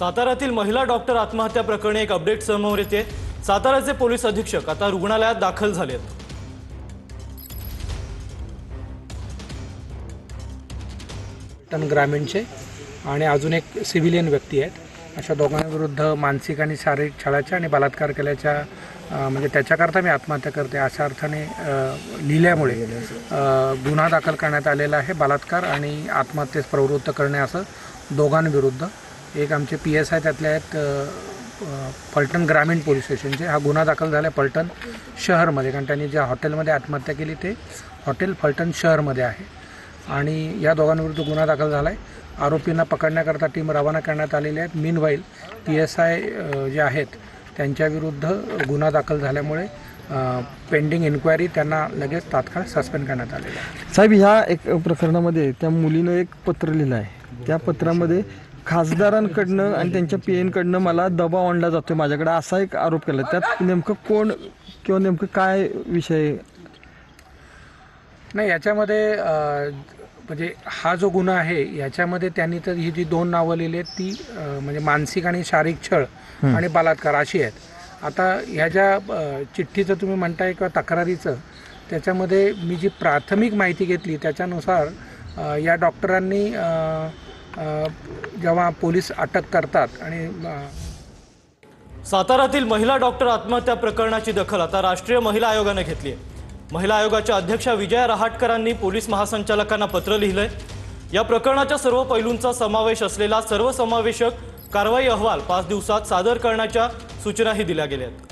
साताऱ्यातील महिला डॉक्टर आत्महत्या प्रकरणी एक अपडेट समोर येते। साताऱ्याचे पोलीस अधीक्षक आता रुग्णालयात दाखल झालेत। ग्रामीणचे आणि अजून एक सिव्हिलियन व्यक्ती आहेत। अशा दोघांविरुद्ध मानसिक आणि शारीरिक छळाच्या आणि बलात्कार केल्याच्या म्हणजे त्याच्याकरता मी आत्महत्या करते अशा अर्थाने लिहिल्यामुळे गुन्हा दाखल करण्यात आलेला आहे। बलात्कार आणि आत्महत्येस प्रवृत्त करणे असं दोघांविरुद्ध। एक आमचे PSI त्यातले आहेत फलटण ग्रामीण पोलीस स्टेशनचे। हा गुन्हा दाखल झाला फलटण शहरमध्ये, कारण त्यांनी ज्या हॉटेलमध्ये आत्महत्या केली ते हॉटेल फलटण शहरमध्ये आहे आणि या दोघांविरुद्ध गुन्हा दाखल झाला आहे। आरोपींना पकडण्याकरता टीम रवाना करण्यात आलेली आहे। मीनवाईल PSI जे आहेत त्यांच्याविरुद्ध गुन्हा दाखल झाल्यामुळे पेंडिंग इन्क्वायरी त्यांना लगेच तात्काळ सस्पेंड करण्यात आलेला आहे। साहेब, ह्या एक प्रकरणामध्ये त्या मुलीनं एक पत्र लिहिलं आहे। त्या पत्रामध्ये खासदारांकडनं आणि त्यांच्या PN कडनं मला दबाव आणला जातो माझ्याकडे असा एक आरोप केला। त्यात नेमकं कोण किंवा नेमकं काय विषय नाही, याच्यामध्ये म्हणजे हा जो गुन्हा आहे याच्यामध्ये त्यांनी तर ही जी दोन नावं लिहिली आहेत ती म्हणजे मानसिक आणि शारीरिक छळ आणि बलात्कार अशी आहेत। आता ह्या ज्या चिठ्ठीचं तुम्ही म्हणताय किंवा तक्रारीचं, त्याच्यामध्ये मी जी प्राथमिक माहिती घेतली त्याच्यानुसार या डॉक्टरांनी जेव्हा पोलीस अटक करतात आणि साताऱ्यातील महिला डॉक्टर आत्महत्या प्रकरणाची दखल आता राष्ट्रीय महिला आयोगाने घेतली आहे। महिला आयोगाच्या अध्यक्षा विजया रहाटकरांनी पोलीस महासंचालकांना पत्र लिहिलंय। या प्रकरणाच्या सर्व पैलूंचा समावेश असलेला सर्वसमावेशक कारवाई अहवाल 5 दिवसात सादर करण्याच्या सूचनाही दिल्या गेल्या आहेत।